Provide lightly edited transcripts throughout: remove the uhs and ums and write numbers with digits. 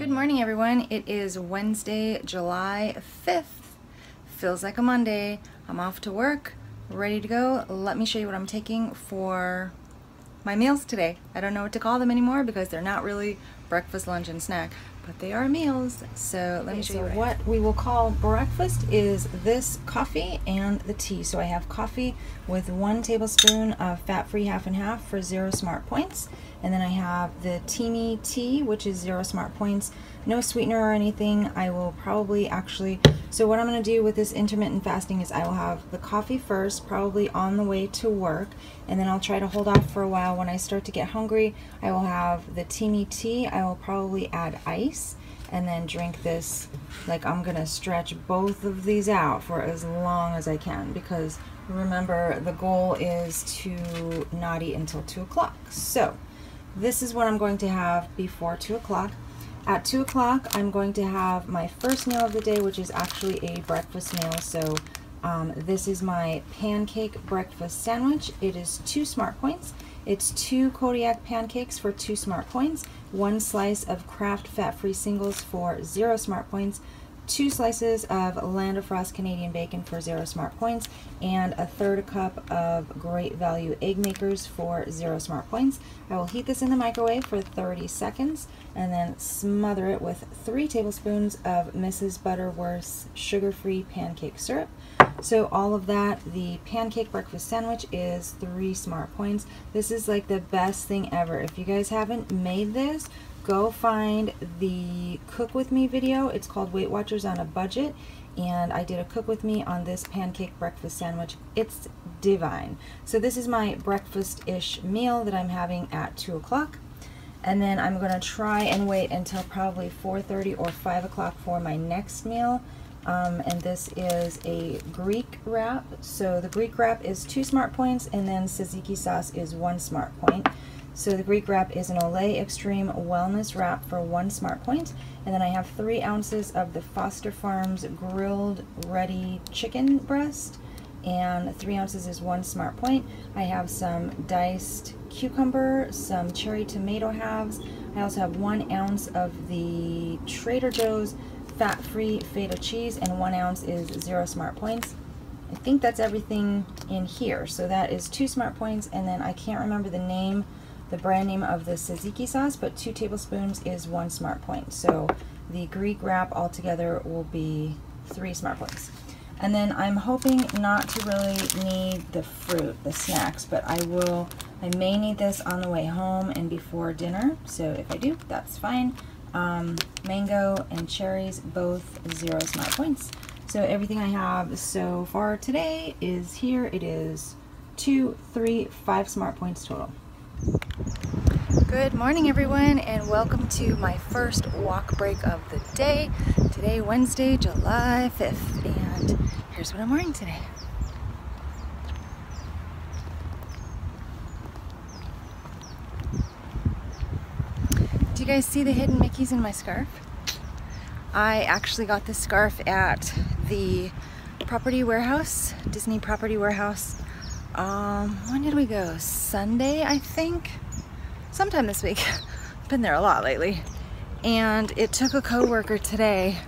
Good morning, everyone. It is Wednesday, July 5th. Feels like a Monday. I'm off to work, ready to go. Let me show you what I'm taking for my meals today. I don't know what to call them anymore because they're not really breakfast, lunch, and snack, but they are meals. So let me show you what we will call breakfast is this coffee and the tea. So I have coffee with 1 tablespoon of fat-free half and half for 0 smart points. And then I have the Teamy tea, which is 0 smart points. No sweetener or anything. I will probably so what I'm going to do with this intermittent fasting is I will have the coffee first, probably on the way to work, and then I'll try to hold off for a while. When I start to get hungry, I will have the Teamy tea. I will probably add ice and then drink this. Like, I'm going to stretch both of these out for as long as I can, because remember, the goal is to not eat until 2 o'clock. So this is what I'm going to have before 2 o'clock. At 2 o'clock, I'm going to have my first meal of the day, which is actually a breakfast meal. So this is my pancake breakfast sandwich. It is 2 smart points. It's 2 Kodiak pancakes for 2 smart points, 1 slice of Kraft fat-free singles for 0 smart points, 2 slices of Land of Frost Canadian bacon for 0 smart points, and a 1/3 cup of Great Value egg makers for 0 smart points. I will heat this in the microwave for 30 seconds and then smother it with 3 tablespoons of Mrs. Butterworth's sugar-free pancake syrup. So all of that, the pancake breakfast sandwich is 3 smart points. This is like the best thing ever. If you guys haven't made this, go find the Cook With Me video. It's called Weight Watchers on a Budget, and I did a Cook With Me on this pancake breakfast sandwich. It's divine. So this is my breakfast-ish meal that I'm having at 2 o'clock. And then I'm going to try and wait until probably 4:30 or 5 o'clock for my next meal. And this is a Greek wrap. So the Greek wrap is 2 smart points, and then tzatziki sauce is 1 smart point. So the Greek wrap is an Olay Extreme Wellness wrap for 1 smart point. And then I have 3 ounces of the Foster Farms grilled ready chicken breast, and 3 ounces is 1 smart point. I have some diced cucumber, some cherry tomato halves. I also have 1 ounce of the Trader Joe's fat-free feta cheese, and 1 ounce is 0 smart points. I think that's everything in here. So that is 2 smart points, and then I can't remember the brand name of the tzatziki sauce, but 2 tablespoons is 1 smart point. So the Greek wrap altogether will be 3 smart points. And then I'm hoping not to really need the fruit, the snacks, but I may need this on the way home and before dinner. So if I do, that's fine. Mango and cherries, both 0 smart points. So everything I have so far today is here. It is 2, 3, 5 smart points total. Good morning, everyone, and welcome to my first walk break of the day. Today, Wednesday, July 5th, and here's what I'm wearing today. Do you guys see the hidden Mickeys in my scarf? I actually got this scarf at the property warehouse, Disney property warehouse. When did we go? Sunday, I think? Sometime this week. I've been there a lot lately. And it took a coworker today.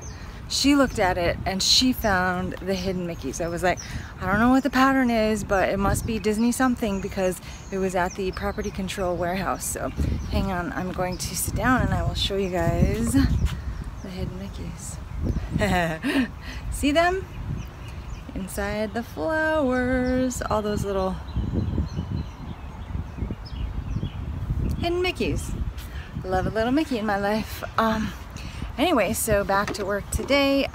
She looked at it and she found the hidden Mickeys. I was like, I don't know what the pattern is, but it must be Disney something, because it was at the property control warehouse. So hang on, I'm going to sit down and I will show you guys the hidden Mickeys. See them? Inside the flowers, all those little hidden Mickeys. Love a little Mickey in my life. Anyway, so back to work today.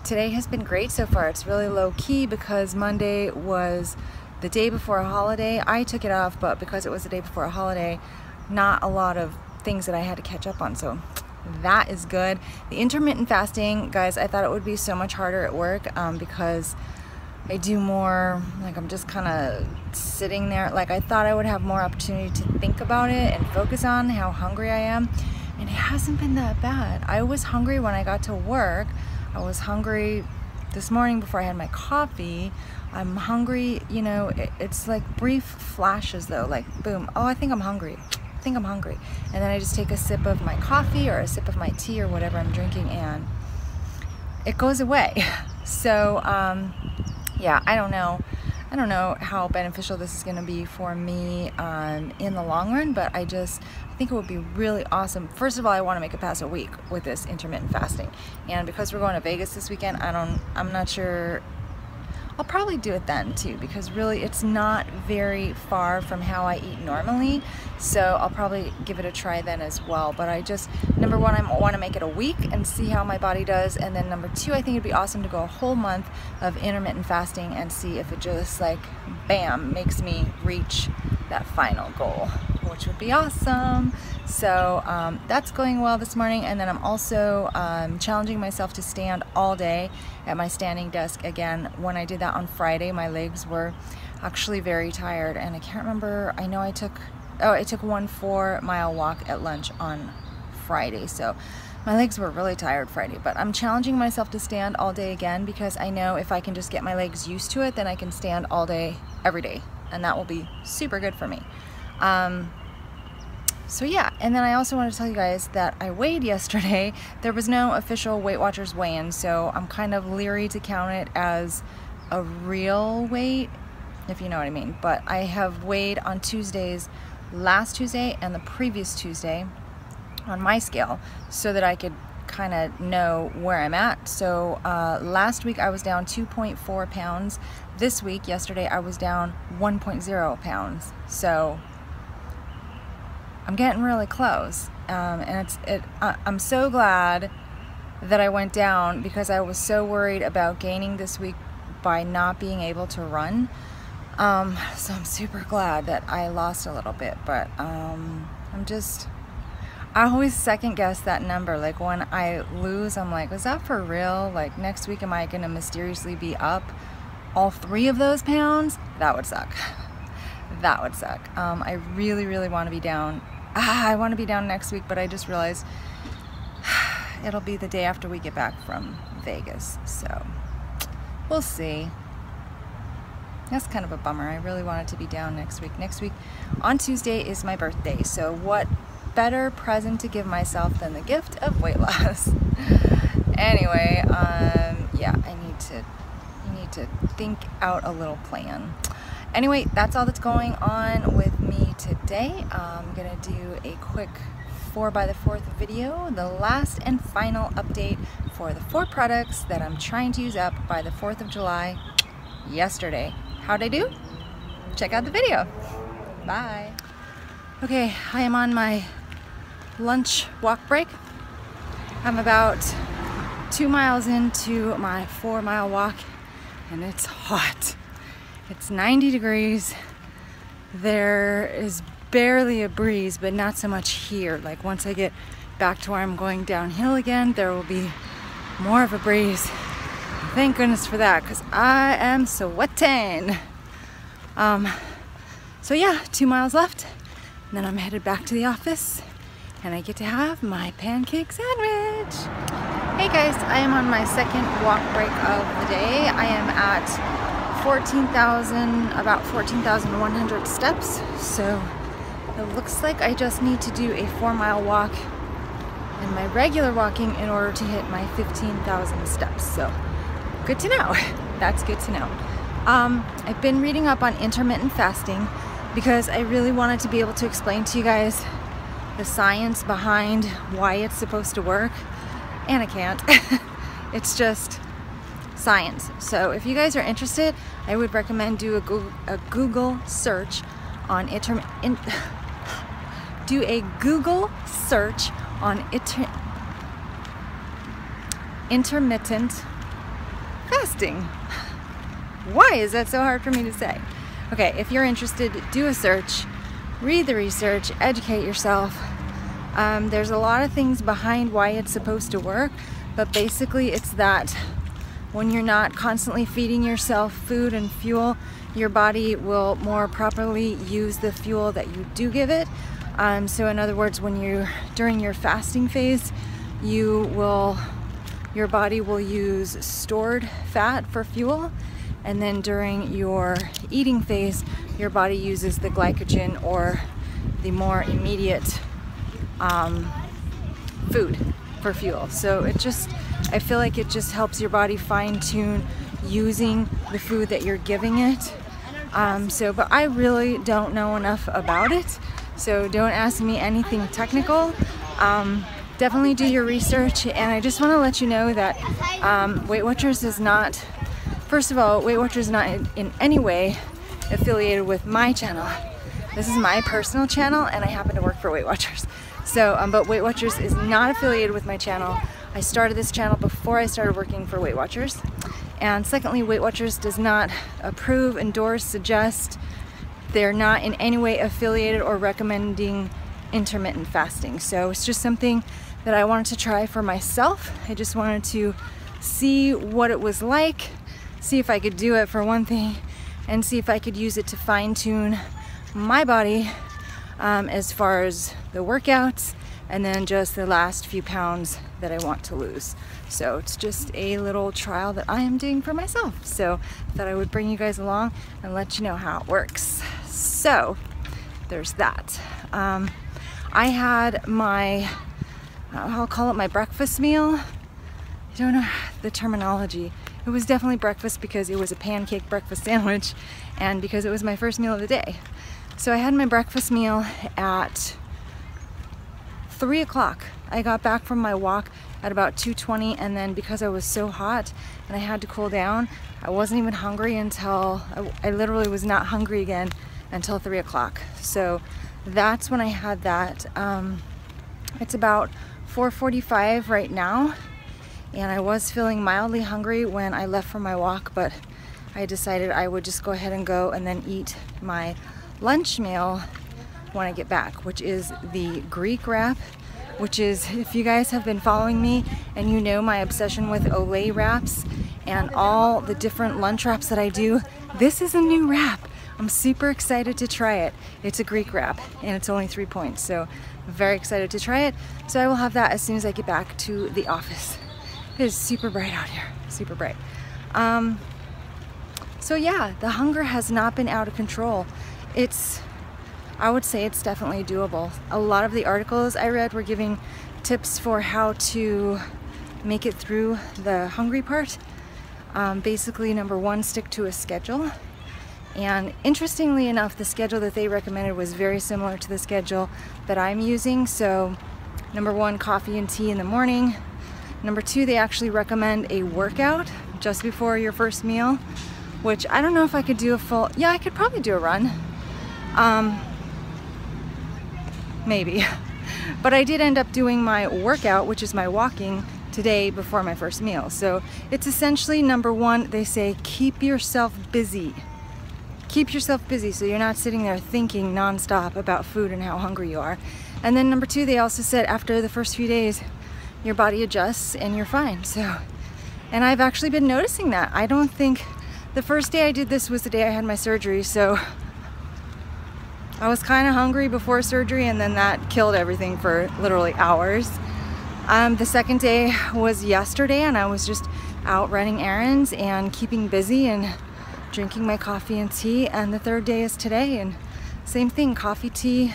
Today has been great so far. It's really low key because Monday was the day before a holiday. I took it off, but because it was the day before a holiday, not a lot of things that I had to catch up on. So that is good. The intermittent fasting, guys, I thought it would be so much harder at work because I do more, like, I'm just kind of sitting there. Like, I thought I would have more opportunity to think about it and focus on how hungry I am, and it hasn't been that bad. I was hungry when I got to work. I was hungry this morning before I had my coffee. I'm hungry, you know, it's like brief flashes though, like boom, oh, I think I'm hungry. think I'm hungry. And then I just take a sip of my coffee or a sip of my tea or whatever I'm drinking, and it goes away. So yeah, I don't know how beneficial this is going to be for me in the long run, but I think it would be really awesome. First of all, I want to make it past a week with this intermittent fasting, and because we're going to Vegas this weekend, I'm not sure. I'll probably do it then too, because really it's not very far from how I eat normally, so I'll probably give it a try then as well. But number one, I want to make it a week and see how my body does, and then number two, I think it'd be awesome to go a whole month of intermittent fasting and see if it just like bam makes me reach that final goal, which would be awesome. So that's going well this morning, and then I'm also challenging myself to stand all day at my standing desk again. When I did that on Friday, my legs were actually very tired, and I can't remember, I know I took one 4-mile walk at lunch on Friday, so my legs were really tired Friday. But I'm challenging myself to stand all day again, because I know if I can just get my legs used to it, then I can stand all day every day, and that will be super good for me. So yeah, and then I also want to tell you guys that I weighed yesterday. There was no official Weight Watchers weigh-in, so I'm kind of leery to count it as a real weight, if you know what I mean. But I have weighed on Tuesdays, last Tuesday and the previous Tuesday on my scale, so that I could kind of know where I'm at. So last week I was down 2.4 pounds. This week, yesterday, I was down 1.0 pounds. So I'm getting really close, and I'm so glad that I went down, because I was so worried about gaining this week by not being able to run. So I'm super glad that I lost a little bit, but I always second guess that number. Like when I lose, I'm like, is that for real? Like next week, am I gonna mysteriously be up all 3 of those pounds? That would suck. That would suck. I really, really want to be down. I want to be down next week, but I just realized it'll be the day after we get back from Vegas, so we'll see. That's kind of a bummer. I really wanted to be down next week. Next week on Tuesday is my birthday, so what better present to give myself than the gift of weight loss? Anyway, yeah, I need to think out a little plan. Anyway, that's all that's going on with me today. I'm gonna do a quick 4x4 video, the last and final update for the 4 products that I'm trying to use up by the 4th of July yesterday. How'd I do? Check out the video. Bye. Okay, I am on my lunch walk break. I'm about 2 miles into my 4-mile walk, and it's hot. It's 90 degrees. There is barely a breeze, but not so much here. Like once I get back to where I'm going downhill again, there will be more of a breeze. Thank goodness for that, because I am sweating. So yeah, 2 miles left, and then I'm headed back to the office, and I get to have my pancake sandwich. Hey guys, I am on my second walk break of the day. I am at about 14,100 steps, so it looks like I just need to do a 4-mile walk and my regular walking in order to hit my 15,000 steps. So good to know. That's good to know. I've been reading up on intermittent fasting because I really wanted to be able to explain to you guys the science behind why it's supposed to work, and I can't. It's just science. So if you guys are interested, I would recommend do a Google search on intermittent fasting. Why is that so hard for me to say? Okay, if you're interested, do a search, read the research, educate yourself. There's a lot of things behind why it's supposed to work, but basically it's that when you're not constantly feeding yourself food and fuel, your body will more properly use the fuel that you do give it. So in other words, when you're during your fasting phase, your body will use stored fat for fuel, and then during your eating phase, your body uses the glycogen or the more immediate food for fuel. So I feel like it just helps your body fine-tune using the food that you're giving it. But I really don't know enough about it, so don't ask me anything technical. Definitely do your research, and I just want to let you know that Weight Watchers is not, first of all, Weight Watchers is not in any way affiliated with my channel. This is my personal channel, and I happen to work for Weight Watchers. So, but Weight Watchers is not affiliated with my channel. I started this channel before I started working for Weight Watchers. And secondly, Weight Watchers does not approve, endorse, suggest. They're not in any way affiliated or recommending intermittent fasting. So it's just something that I wanted to try for myself. I just wanted to see what it was like, see if I could do it for one thing, and see if I could use it to fine-tune my body as far as the workouts and then just the last few pounds that I want to lose. So it's just a little trial that I am doing for myself. So I thought I would bring you guys along and let you know how it works. So there's that. I had my, I'll call it my breakfast meal. I don't know the terminology. It was definitely breakfast because it was a pancake breakfast sandwich and because it was my first meal of the day. So I had my breakfast meal at 3 o'clock. I got back from my walk at about 2:20, and then because I was so hot and I had to cool down, I wasn't even hungry until, I literally was not hungry again until 3 o'clock. So that's when I had that. It's about 4:45 right now, and I was feeling mildly hungry when I left for my walk, but I decided I would just go ahead and go and then eat my lunch meal when I get back, which is the Greek wrap, which is, if you guys have been following me and you know my obsession with Olay wraps and all the different lunch wraps that I do, this is a new wrap. I'm super excited to try it. It's a Greek wrap and it's only 3 points, so I'm very excited to try it. So I will have that as soon as I get back to the office. It is super bright out here, super bright. So yeah, the hunger has not been out of control. I would say it's definitely doable. A lot of the articles I read were giving tips for how to make it through the hungry part. Basically, number one, stick to a schedule. And interestingly enough, the schedule that they recommended was very similar to the schedule that I'm using. So number one, coffee and tea in the morning. Number two, they actually recommend a workout just before your first meal, which I don't know if I could do a full, yeah, I could probably do a run. Maybe. But I did end up doing my workout, which is my walking, today before my first meal. So it's essentially, number one, they say keep yourself busy. Keep yourself busy so you're not sitting there thinking nonstop about food and how hungry you are. And then number two, they also said after the first few days, your body adjusts and you're fine. So, and I've actually been noticing that. I don't think, the first day I did this was the day I had my surgery, so I was kind of hungry before surgery, and then that killed everything for literally hours. The second day was yesterday, and I was just out running errands and keeping busy and drinking my coffee and tea. And the third day is today, and same thing, coffee, tea,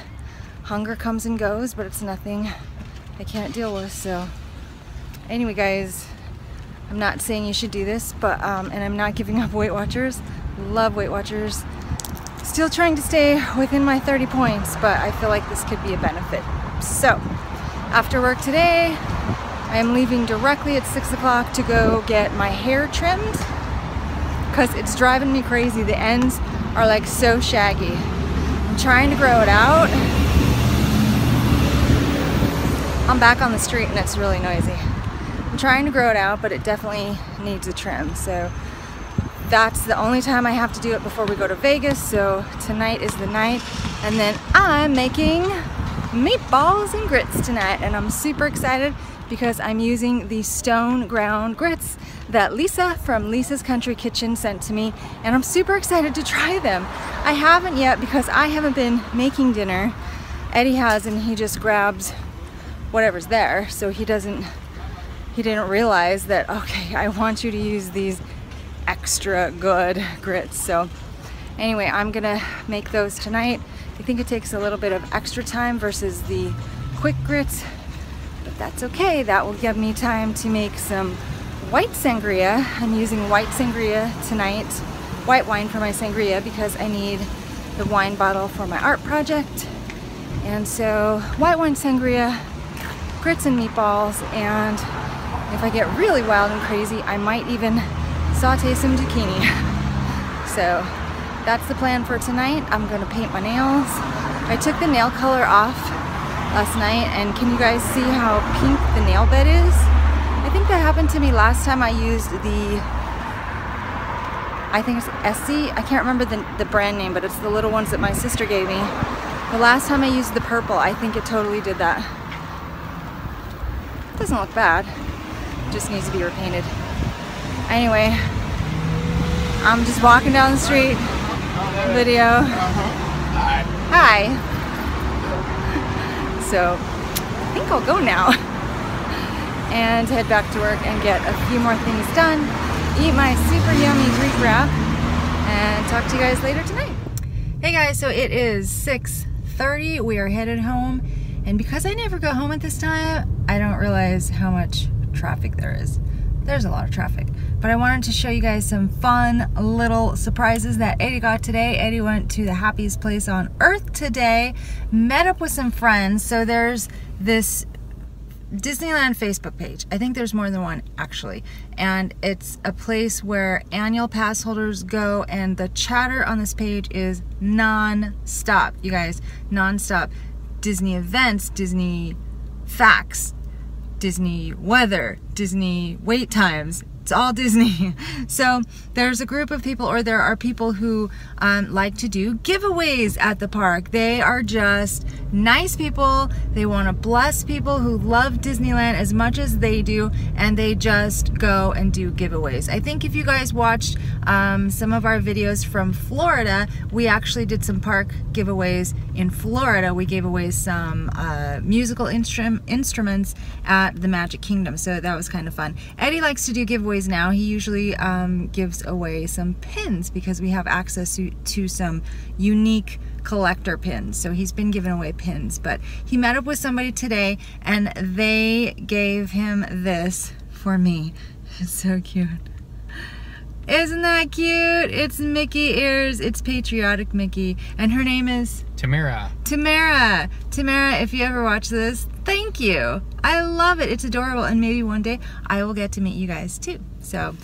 hunger comes and goes, but it's nothing I can't deal with. So anyway, guys, I'm not saying you should do this, but and I'm not giving up Weight Watchers. Love Weight Watchers. Still trying to stay within my 30 points, but I feel like this could be a benefit. So after work today, I am leaving directly at 6 o'clock to go get my hair trimmed because it's driving me crazy. The ends are like so shaggy. I'm trying to grow it out. I'm back on the street and it's really noisy. I'm trying to grow it out, but it definitely needs a trim. So that's the only time I have to do it before we go to Vegas. So tonight is the night, and then I'm making meatballs and grits tonight, and I'm super excited because I'm using the stone ground grits that Lisa from Lisa's Country Kitchen sent to me, and I'm super excited to try them. I haven't yet because I haven't been making dinner. Eddie has, and he just grabs whatever's there, so he didn't realize that, okay, I want you to use these extra good grits. So anyway, I'm gonna make those tonight I think it takes a little bit of extra time versus the quick grits, but that's okay. That will give me time to make some white sangria. I'm using white sangria tonight, white wine for my sangria, because I need the wine bottle for my art project. And so white wine sangria, grits and meatballs, and if I get really wild and crazy, I might even saute some zucchini. So that's the plan for tonight. I'm gonna paint my nails. I took the nail color off last night, and can you guys see how pink the nail bed is? I think that happened to me last time I used the, I think it's Essie. I can't remember the brand name, but it's the little ones that my sister gave me. The last time I used the purple, I think it totally did that. Doesn't look bad. Just needs to be repainted. Anyway, I'm just walking down the street. Video. Hi. So I think I'll go now and head back to work and get a few more things done, eat my super yummy Greek wrap, and talk to you guys later tonight. Hey guys, so it is 6:30. We are headed home, and because I never go home at this time, I don't realize how much traffic there is. There's a lot of traffic, but I wanted to show you guys some fun little surprises that Eddie got today. Eddie went to the happiest place on earth today, met up with some friends. So there's this Disneyland Facebook page. I think there's more than one actually, and it's a place where annual pass holders go, and the chatter on this page is non-stop, you guys, non-stop. Disney events, Disney facts, Disney weather, Disney wait times. It's all Disney. So there's a group of people, or there are people who like to do giveaways at the park. They are just nice people. They want to bless people who love Disneyland as much as they do, and they just go and do giveaways. I think if you guys watched some of our videos from Florida, we actually did some park giveaways in Florida. We gave away some musical instruments at the Magic Kingdom, so that was kind of fun. Eddie likes to do giveaways now. He usually gives away some pins because we have access to some unique collector pins. So he's been giving away pins, but he met up with somebody today and they gave him this for me. It's so cute. Isn't that cute? It's Mickey ears. It's patriotic Mickey, and her name is Tamara. Tamara. Tamara, if you ever watch this, thank you. I love it. It's adorable, and maybe one day I will get to meet you guys too. So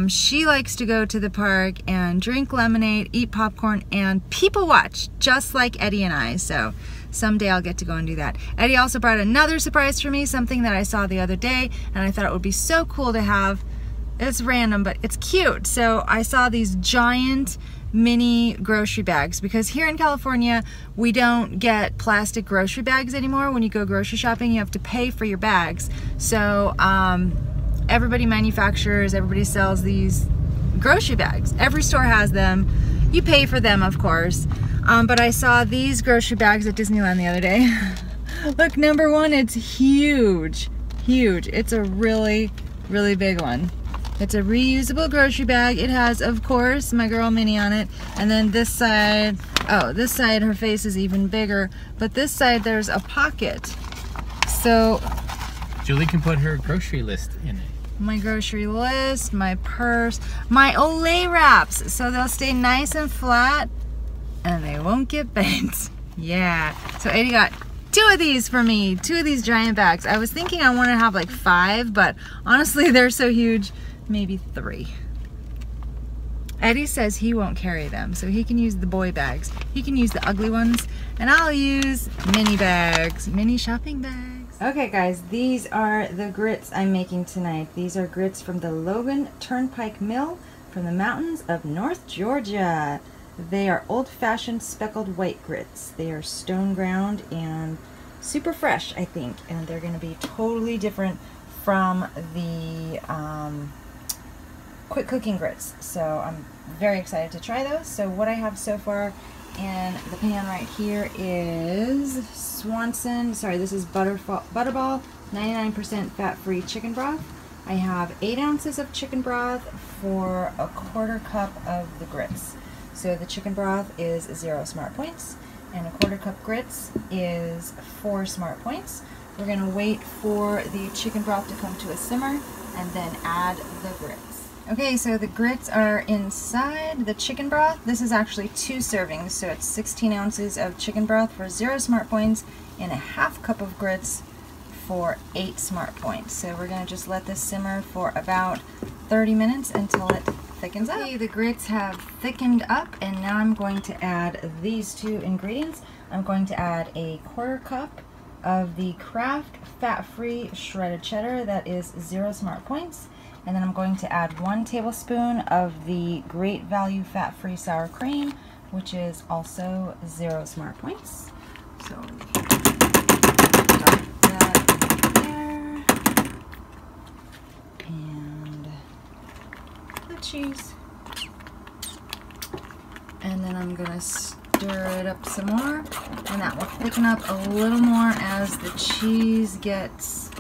she likes to go to the park and drink lemonade, eat popcorn, and people watch, just like Eddie and I. So someday I'll get to go and do that. Eddie also brought another surprise for me, something that I saw the other day, and I thought it would be so cool to have. It's random, but it's cute. So I saw these giant mini grocery bags, because here in California we don't get plastic grocery bags anymore. When you go grocery shopping, you have to pay for your bags. So everybody manufactures, everybody sells these grocery bags. Every store has them. You pay for them, of course. But I saw these grocery bags at Disneyland the other day. Look, number one, it's huge. Huge. It's a really, really big one. It's a reusable grocery bag. It has, of course, my girl Minnie on it. And then this side, oh, this side, her face is even bigger. But this side, there's a pocket. So Julie can put her grocery list in it. My grocery list, my purse, my Olay wraps. So they'll stay nice and flat and they won't get bent. Yeah. So Eddie got 2 of these for me, 2 of these giant bags. I was thinking I want to have like 5, but honestly, they're so huge. Maybe 3. Eddie says he won't carry them, so he can use the boy bags. He can use the ugly ones, and I'll use mini bags, mini shopping bags. Okay guys, these are the grits I'm making tonight. These are grits from the Logan Turnpike Mill from the mountains of North Georgia. They are old-fashioned speckled white grits. They are stone ground and super fresh, I think, and they're gonna be totally different from the quick cooking grits. So I'm very excited to try those. So what I have so far in the pan right here is Swanson, sorry, this is Butterball 99% fat-free chicken broth. I have 8 ounces of chicken broth for a 1/4 cup of the grits. So the chicken broth is 0 smart points. and a 1/4 cup grits is 4 smart points. We're going to wait for the chicken broth to come to a simmer and then add the grits. Okay, so the grits are inside the chicken broth. This is actually 2 servings, so it's 16 ounces of chicken broth for 0 smart points and a 1/2 cup of grits for 8 smart points. So we're going to just let this simmer for about 30 minutes until it thickens up. Okay, the grits have thickened up, and now I'm going to add these 2 ingredients. I'm going to add a 1/4 cup of the Kraft fat-free shredded cheddar that is 0 smart points, and then I'm going to add 1 tablespoon of the Great Value fat-free sour cream, which is also 0 smart points. So dump that there, and the cheese, and then I'm gonna stir it up some more, and that will thicken up a little more as the cheese gets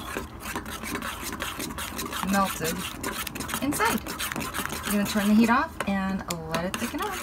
melted inside. I'm going to turn the heat off and let it thicken up.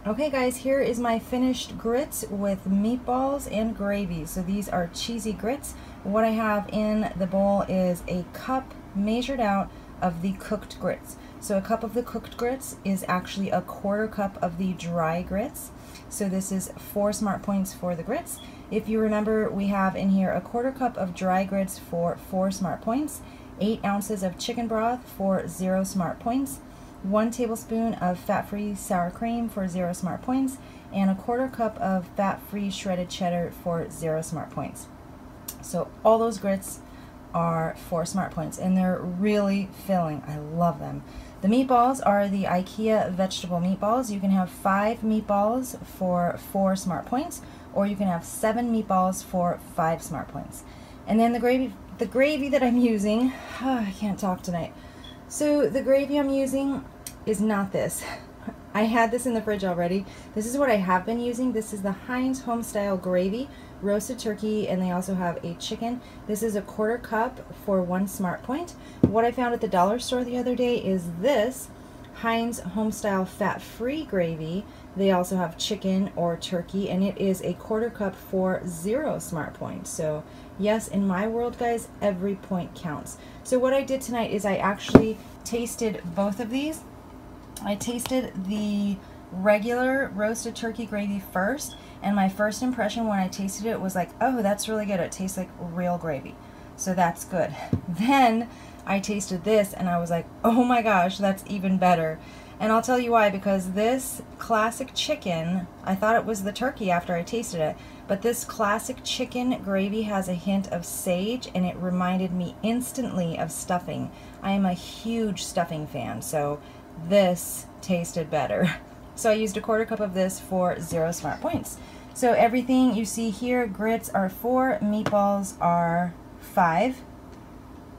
Okay guys, here is my finished grits with meatballs and gravy. So these are cheesy grits. What I have in the bowl is a cup measured out of the cooked grits. So a cup of the cooked grits is actually a 1/4 cup of the dry grits. So this is 4 smart points for the grits. If you remember, we have in here a 1/4 cup of dry grits for 4 smart points, 8 ounces of chicken broth for 0 smart points, 1 tablespoon of fat-free sour cream for 0 smart points, and a 1/4 cup of fat-free shredded cheddar for 0 smart points. So all those grits are 4 smart points, and they're really filling. I love them. The meatballs are the IKEA vegetable meatballs. You can have 5 meatballs for 4 smart points, or you can have 7 meatballs for 5 smart points. And then the gravy that I'm using, I can't talk tonight. So the gravy I'm using is not this. I had this in the fridge already. This is what I have been using. This is the Heinz Homestyle gravy, roasted turkey, and they also have a chicken. This is a 1/4 cup for 1 smart point. What I found at the dollar store the other day is this Heinz Homestyle fat-free gravy. They also have chicken or turkey, and it is a 1/4 cup for 0 smart points. So yes, in my world, guys, every point counts. So what I did tonight is I actually tasted both of these. I tasted the regular roasted turkey gravy first, and my first impression when I tasted it was like, oh, that's really good. It tastes like real gravy. So that's good. Then I tasted this and I was like, oh my gosh, that's even better. And I'll tell you why, because this classic chicken, I thought it was the turkey after I tasted it, but this classic chicken gravy has a hint of sage, and it reminded me instantly of stuffing. I am a huge stuffing fan, so this tasted better. So I used a 1/4 cup of this for 0 smart points. So everything you see here, grits are 4, meatballs are 5.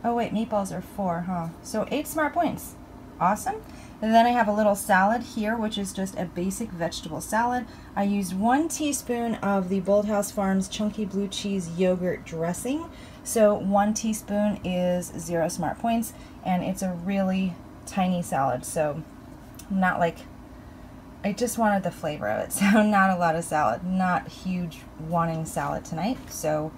Oh wait, meatballs are 4, huh? So 8 smart points. Awesome. And then I have a little salad here, which is just a basic vegetable salad. I used 1 teaspoon of the Bolthouse Farms Chunky Blue Cheese Yogurt Dressing. So 1 teaspoon is 0 smart points, and it's a really tiny salad. So not like, I just wanted the flavor of it. So not a lot of salad, not huge wanting salad tonight. So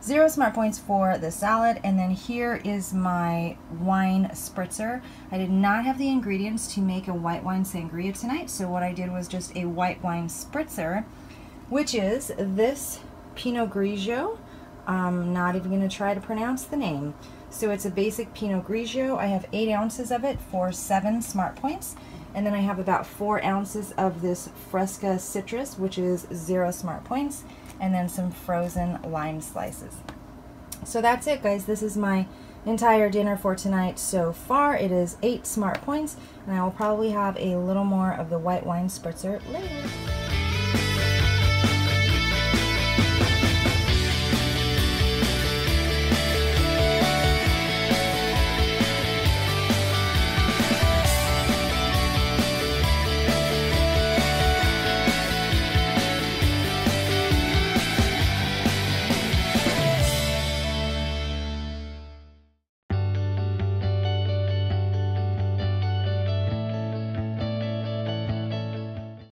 0 smart points for the salad. And then here is my wine spritzer. I did not have the ingredients to make a white wine sangria tonight, so what I did was just a white wine spritzer, which is this Pinot Grigio. I'm not even going to try to pronounce the name. So it's a basic Pinot Grigio. I have 8 ounces of it for 7 smart points. And then I have about 4 ounces of this Fresca citrus, which is 0 smart points, and then some frozen lime slices. So that's it, guys. This is my entire dinner for tonight. So far it is 8 smart points, and I will probably have a little more of the white wine spritzer later.